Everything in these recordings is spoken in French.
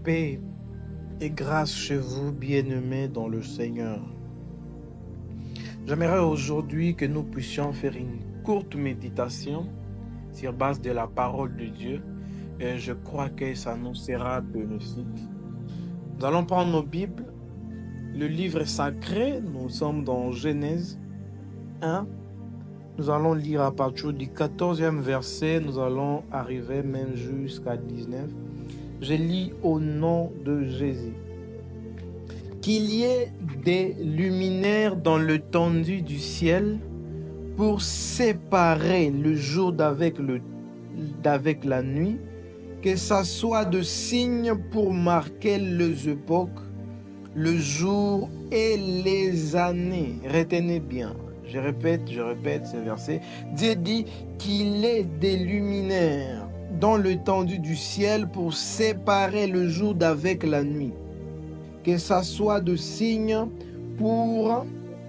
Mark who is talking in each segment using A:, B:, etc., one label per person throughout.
A: Paix et grâce chez vous, bien-aimés dans le Seigneur. J'aimerais aujourd'hui que nous puissions faire une courte méditation sur base de la parole de Dieu. Et je crois que ça nous sera bénéfique. Nous allons prendre nos Bibles, le livre sacré. Nous sommes dans Genèse 1. Nous allons lire à partir du 14e verset. Nous allons arriver même jusqu'à 19. Je lis au nom de Jésus. Qu'il y ait des luminaires dans l'étendue du ciel pour séparer le jour d'avec la nuit, que ça soit de signes pour marquer les époques, le jour et les années. Retenez bien, je répète ce verset. Dieu dit qu'il y ait des luminaires dans l'étendue du ciel pour séparer le jour d'avec la nuit. Que ça soit de signes pour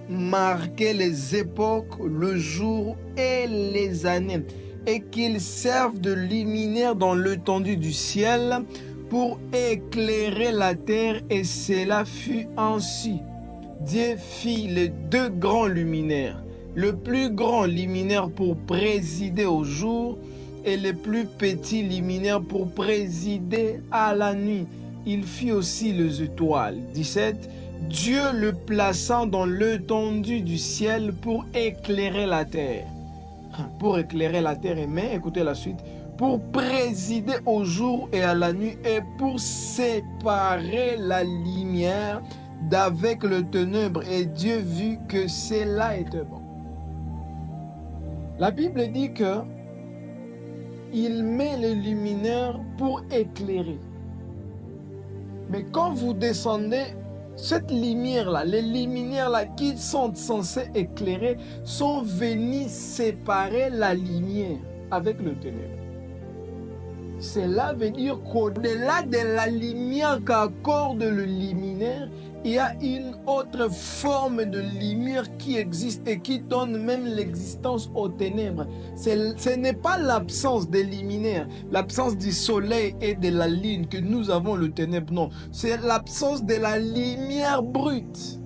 A: marquer les époques, le jour et les années. Et qu'ils servent de luminaire dans l'étendue du ciel pour éclairer la terre. Et cela fut ainsi. Dieu fit les deux grands luminaires. Le plus grand luminaire pour présider au jour et le plus petit luminaire pour présider à la nuit. Il fit aussi les étoiles. 17. Dieu le plaçant dans l'étendue du ciel pour éclairer la terre. Pour éclairer la terre, mais écoutez la suite. Pour présider au jour et à la nuit et pour séparer la lumière d'avec le ténèbre. Et Dieu vit que cela était bon. La Bible dit que il met les luminaires pour éclairer. Mais quand vous descendez, cette lumière-là, les luminaires-là qui sont censés éclairer, sont venus séparer la lumière avec le ténèbre. Cela veut dire qu'au-delà de la lumière qu'accorde le luminaire, il y a une autre forme de lumière qui existe et qui donne même l'existence aux ténèbres. Ce n'est pas l'absence des luminaires, l'absence du soleil et de la lune que nous avons le ténèbre, non. C'est l'absence de la lumière brute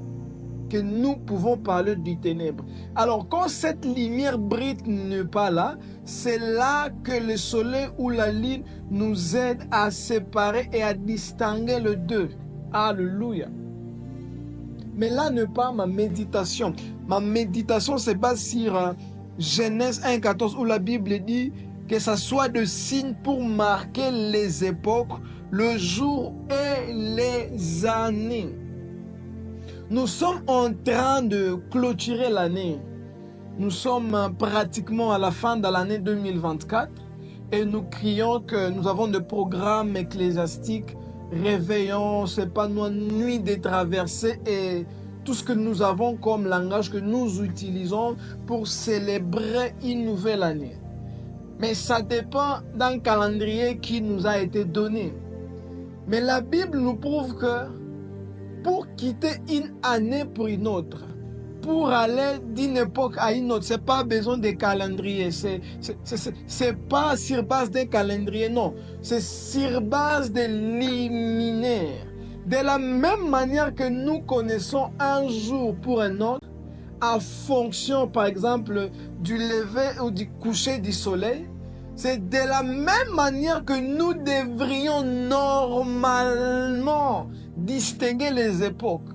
A: que nous pouvons parler du ténèbre. Alors quand cette lumière brute n'est pas là, c'est là que le soleil ou la lune nous aide à séparer et à distinguer les deux. Alléluia. Mais là n'est pas ma méditation. Ma méditation se base sur Genèse 1,14 où la Bible dit que ça soit de signes pour marquer les époques, le jour et les années. Nous sommes en train de clôturer l'année. Nous sommes pratiquement à la fin de l'année 2024 et nous crions que nous avons des programmes ecclésiastiques, réveillons, c'est pas nuit des traversées et tout ce que nous avons comme langage que nous utilisons pour célébrer une nouvelle année. Mais ça dépend d'un calendrier qui nous a été donné. Mais la Bible nous prouve que pour quitter une année pour une autre, pour aller d'une époque à une autre, c'est pas besoin de calendrier, c'est pas sur base d'un calendrier, non, c'est sur base de luminaires. De la même manière que nous connaissons un jour pour un autre, en fonction par exemple du lever ou du coucher du soleil, c'est de la même manière que nous devrions normalement distinguer les époques,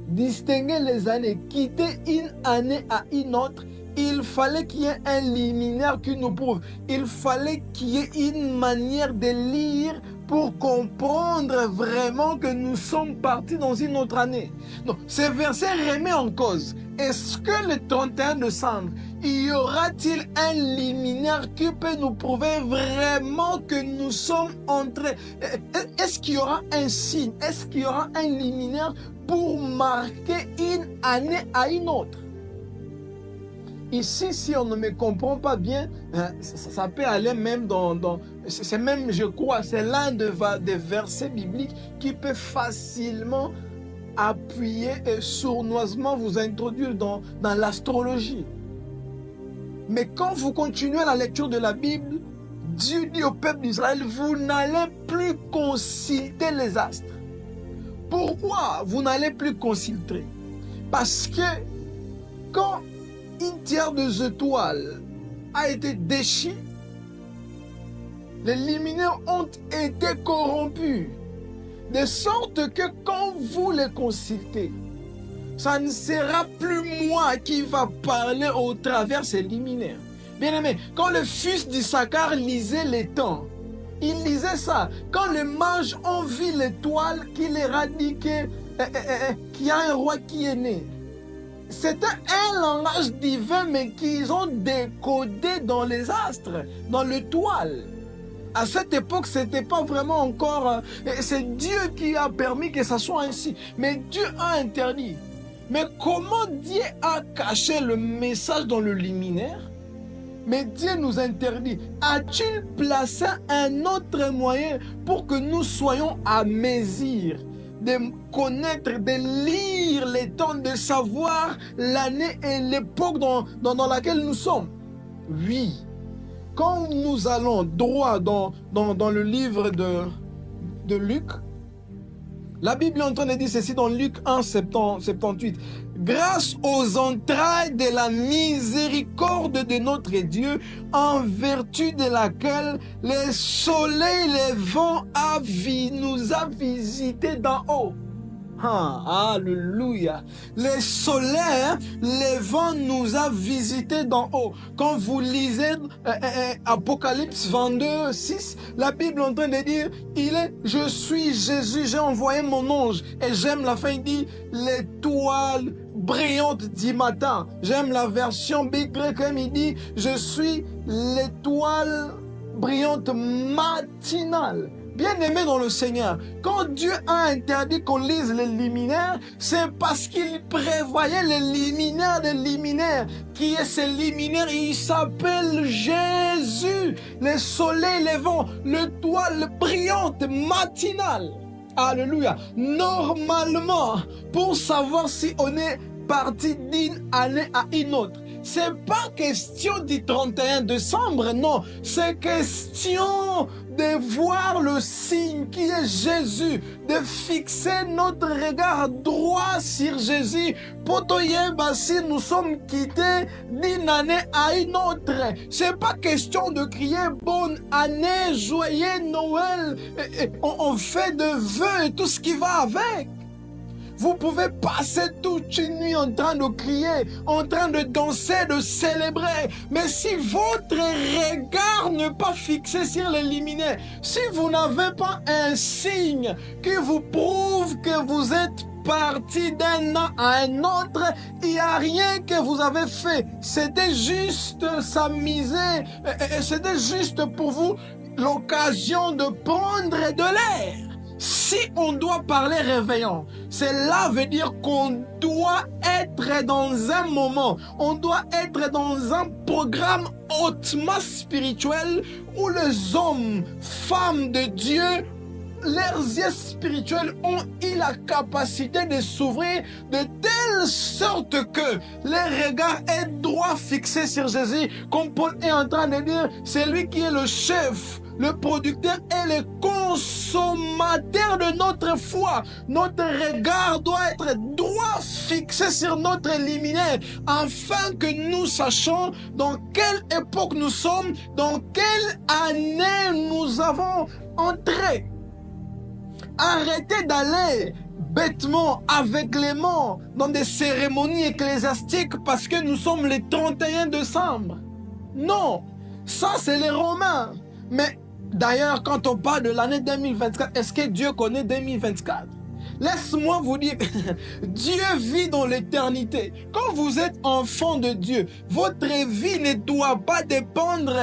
A: distinguer les années, quitter une année à une autre. Il fallait qu'il y ait un luminaire qui nous prouve. Il fallait qu'il y ait une manière de lire pour comprendre vraiment que nous sommes partis dans une autre année. Donc, ce verset remet en cause. Est-ce que le 31 décembre, y aura-t-il un luminaire qui peut nous prouver vraiment que nous sommes entrés? Est-ce qu'il y aura un signe? Est-ce qu'il y aura un luminaire pour marquer une année à une autre? Ici, si on ne me comprend pas bien, ça peut aller même c'est même, je crois, c'est l'un des versets bibliques qui peut facilement appuyer et sournoisement vous introduire dans l'astrologie. Mais quand vous continuez la lecture de la Bible, Dieu dit au peuple d'Israël, vous n'allez plus consulter les astres. Pourquoi vous n'allez plus consulter? Parce que quand une tiers des étoiles a été déchirée, les luminaires ont été corrompus. De sorte que quand vous les consultez, ça ne sera plus moi qui va parler au travers ces luminaires. Bien aimé, quand le fils d'Issachar lisait les temps, il lisait ça. Quand les mages ont vu l'étoile qui leur a dit qu'il y a un roi qui est né, c'était un langage divin, mais qu'ils ont décodé dans les astres, dans l'étoile. À cette époque, ce n'était pas vraiment encore... c'est Dieu qui a permis que ça soit ainsi. Mais Dieu a interdit. Mais comment Dieu a caché le message dans le luminaire? Mais Dieu nous interdit. A-t-il placé un autre moyen pour que nous soyons à mesure de connaître, de lire les temps, de savoir l'année et l'époque dans laquelle nous sommes? Oui. Quand nous allons droit dans le livre de Luc, la Bible est en train de dire ceci dans Luc 1, 78. Grâce aux entrailles de la miséricorde de notre Dieu, en vertu de laquelle le soleil levant nous a visités d'en haut. Alléluia. Le soleil levant nous a visités d'en haut. Quand vous lisez Apocalypse 22, 6, la Bible est en train de dire, je suis Jésus, j'ai envoyé mon ange. Et j'aime la fin, il dit, l'étoile brillante du matin. J'aime la version Big comme il dit, je suis l'étoile brillante matinale. Bien-aimé dans le Seigneur, quand Dieu a interdit qu'on lise les luminaires, c'est parce qu'il prévoyait les luminaires des luminaires. Qui est ce luminaire? Il s'appelle Jésus, le soleil levant, l'étoile brillante matinale. Alléluia. Normalement, pour savoir si on est parti d'une année à une autre, c'est pas question du 31 décembre, non. C'est question de voir le signe qui est Jésus, de fixer notre regard droit sur Jésus. Potoyeba, si nous sommes quittés d'une année à une autre, c'est pas question de crier bonne année, joyeux Noël. On fait de vœux et tout ce qui va avec. Vous pouvez passer toute une nuit en train de crier, en train de danser, de célébrer. Mais si votre regard n'est pas fixé sur les luminaires, si vous n'avez pas un signe qui vous prouve que vous êtes parti d'un an à un autre, il n'y a rien que vous avez fait. C'était juste s'amuser, c'était juste pour vous l'occasion de prendre de l'air. Si on doit parler réveillant, cela veut dire qu'on doit être dans un moment, on doit être dans un programme hautement spirituel où les hommes, femmes de Dieu, leurs yeux spirituels ont eu la capacité de s'ouvrir de telle sorte que les regards est droit fixé sur Jésus, comme Paul est en train de dire, c'est lui qui est le chef, le producteur et le consommateur de notre foi. Notre regard doit être droit fixé sur notre luminaire afin que nous sachions dans quelle époque nous sommes, dans quelle année nous avons entré. Arrêtez d'aller bêtement, aveuglément dans des cérémonies ecclésiastiques parce que nous sommes le 31 décembre. Non, ça c'est les Romains. Mais d'ailleurs, quand on parle de l'année 2024, est-ce que Dieu connaît 2024? Laisse-moi vous dire, Dieu vit dans l'éternité. Quand vous êtes enfant de Dieu, votre vie ne doit pas dépendre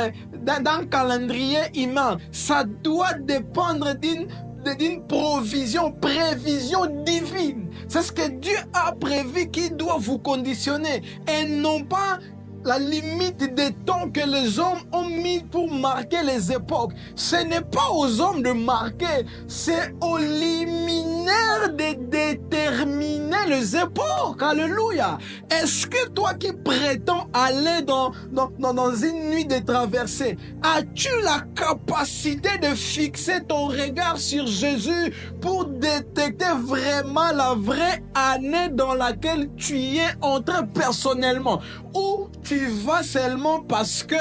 A: d'un calendrier humain. Ça doit dépendre d'une prévision divine. C'est ce que Dieu a prévu qui doit vous conditionner et non pas la limite des temps que les hommes ont mis pour marquer les époques. Ce n'est pas aux hommes de marquer, c'est aux liminaires de déterminer les époques. Alléluia. Est-ce que toi qui prétends aller dans une nuit de traversée, as-tu la capacité de fixer ton regard sur Jésus pour détecter vraiment la vraie année dans laquelle tu y es entré personnellement? Ou tu vas seulement parce que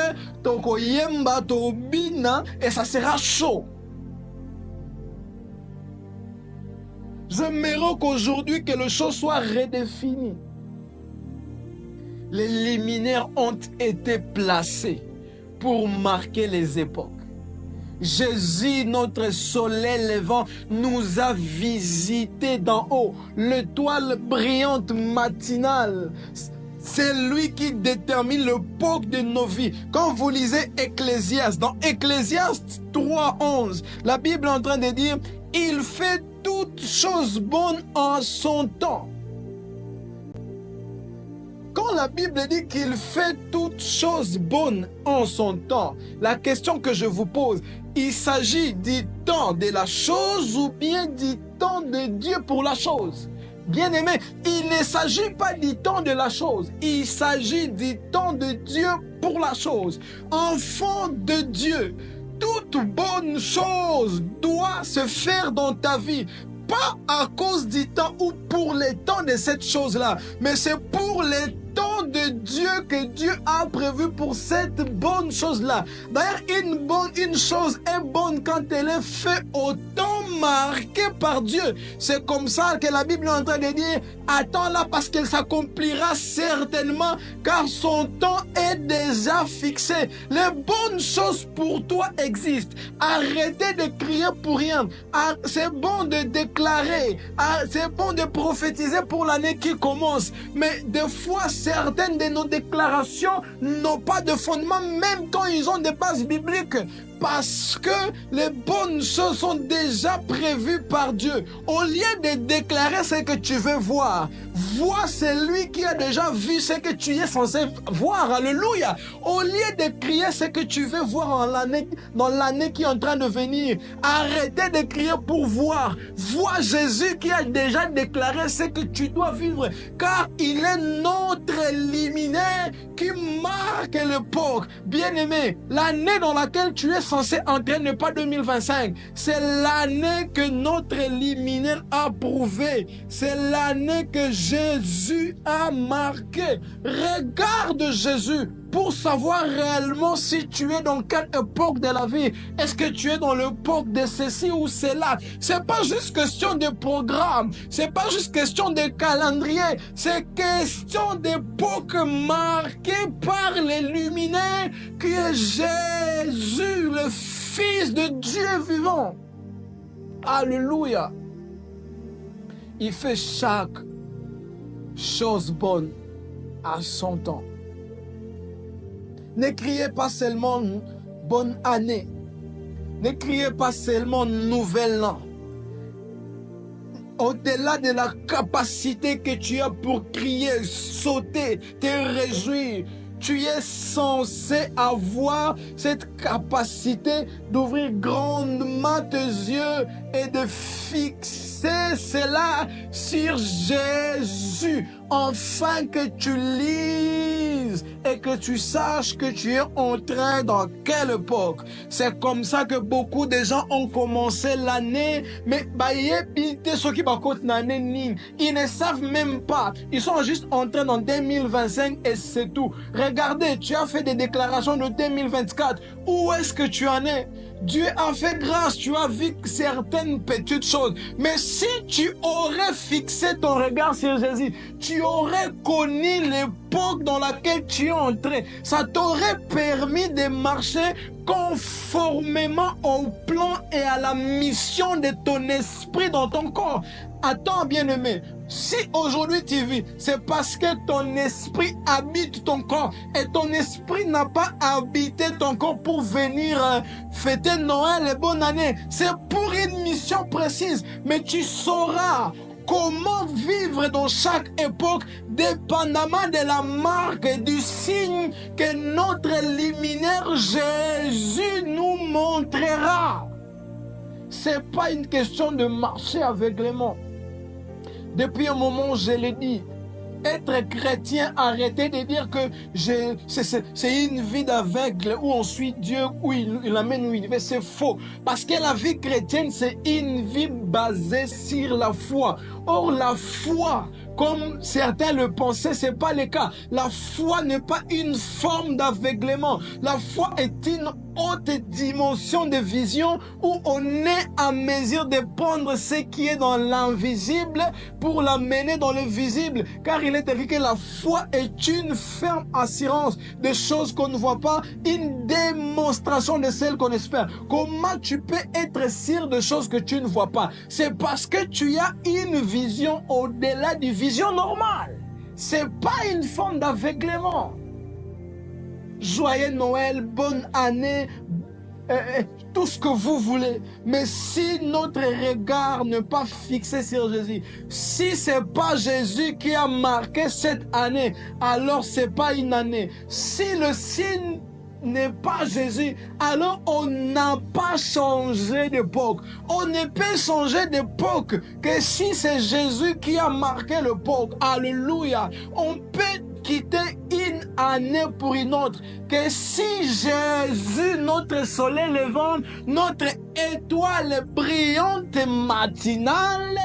A: ton koyemba, ton bina, et ça sera chaud? J'aimerais qu'aujourd'hui que les choses soient redéfinies. Les liminaires ont été placés pour marquer les époques. Jésus, notre soleil levant, nous a visités d'en haut. L'étoile brillante matinale, c'est lui qui détermine l'époque de nos vies. Quand vous lisez Ecclésiaste, dans Ecclésiaste 3:11, la Bible est en train de dire « Il fait toutes choses bonnes en son temps ». Quand la Bible dit qu'il fait toutes choses bonnes en son temps, la question que je vous pose, il s'agit du temps de la chose ou bien du temps de Dieu pour la chose? Bien-aimé, il ne s'agit pas du temps de la chose, il s'agit du temps de Dieu pour la chose. Enfant de Dieu, toute bonne chose doit se faire dans ta vie. Pas à cause du temps ou pour les temps de cette chose-là, mais c'est pour les temps de Dieu que Dieu a prévu pour cette bonne chose-là. D'ailleurs, une chose est bonne quand elle est faite au temps marqué par Dieu. C'est comme ça que la Bible est en train de dire « Attends-la parce qu'elle s'accomplira certainement car son temps est déjà fixé. » Les bonnes choses pour toi existent. Arrêtez de crier pour rien. C'est bon de déclarer. C'est bon de prophétiser pour l'année qui commence. Mais des fois, certaines de nos déclarations n'ont pas de fondement, même quand ils ont des bases bibliques. Parce que les bonnes choses sont déjà prévues par Dieu. Au lieu de déclarer ce que tu veux voir, vois celui qui a déjà vu ce que tu es censé voir. Alléluia. Au lieu de crier ce que tu veux voir dans l'année qui est en train de venir, arrêtez de crier pour voir. Vois Jésus qui a déjà déclaré ce que tu dois vivre. Car il est notre liminaire qui marque l'époque. Bien-aimé, l'année dans laquelle tu es censé entrer n'est pas 2025. C'est l'année que notre liminaire a prouvé. C'est l'année que Jésus a marqué. Regarde Jésus pour savoir réellement si tu es dans quelle époque de la vie. Est-ce que tu es dans l'époque de ceci ou cela? C'est pas juste question de programme. C'est pas juste question de calendrier. C'est question d'époque marquée par les luminaires qui est Jésus, le Fils de Dieu vivant. Alléluia. Il fait chaque chose bonne à son temps. Ne criez pas seulement bonne année. Ne criez pas seulement nouvel an. Au-delà de la capacité que tu as pour crier, sauter, te réjouir, tu es censé avoir cette capacité d'ouvrir grandement tes yeux et de fixer cela sur Jésus, afin que tu lises et que tu saches que tu es entré dans quelle époque. C'est comme ça que beaucoup de gens ont commencé l'année, mais ils ne savent même pas. Ils sont juste entrés dans 2025 et c'est tout. Regardez, tu as fait des déclarations de 2024. Où est-ce que tu en es? Dieu a fait grâce, tu as vu certaines petites choses. Mais si tu aurais fixé ton regard sur Jésus, tu aurais connu l'époque dans laquelle tu es entré. Ça t'aurait permis de marcher conformément au plan et à la mission de ton esprit dans ton corps. Attends, bien-aimé, si aujourd'hui tu vis, c'est parce que ton esprit habite ton corps et ton esprit n'a pas habité ton corps pour venir fêter Noël et bonne année. C'est pour une mission précise, mais tu sauras comment vivre dans chaque époque, dépendamment de la marque et du signe que notre luminaire Jésus nous montrera. Ce n'est pas une question de marcher aveuglément. Depuis un moment, je l'ai dit, être chrétien, arrêtez de dire que c'est une vie d'aveugle où on suit Dieu, où il amène où il veut. C'est faux. Parce que la vie chrétienne, c'est une vie basée sur la foi. Or, la foi, comme certains le pensaient, ce n'est pas le cas. La foi n'est pas une forme d'aveuglement. La foi est une haute dimension de vision où on est en mesure de prendre ce qui est dans l'invisible pour l'amener dans le visible. Car il est écrit que la foi est une ferme assurance des choses qu'on ne voit pas, une démonstration de celles qu'on espère. Comment tu peux être sûr de choses que tu ne vois pas? C'est parce que tu as une vision au-delà d'une vision normale. Ce n'est pas une forme d'aveuglement. Joyeux Noël, bonne année, tout ce que vous voulez. Mais si notre regard n'est pas fixé sur Jésus, si ce n'est pas Jésus qui a marqué cette année, alors ce n'est pas une année. Si le signe n'est pas Jésus, alors on n'a pas changé d'époque. On ne peut changer d'époque que si c'est Jésus qui a marqué l'époque. Alléluia. On peut quitter une année pour une autre, que si Jésus, notre soleil levant, notre étoile brillante matinale,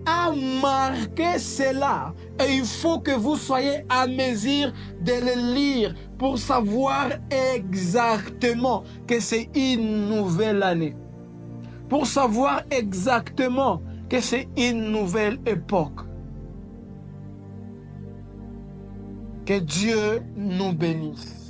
A: a marqué cela. Et il faut que vous soyez à mesure de le lire pour savoir exactement que c'est une nouvelle année. Pour savoir exactement que c'est une nouvelle époque. Que Dieu nous bénisse.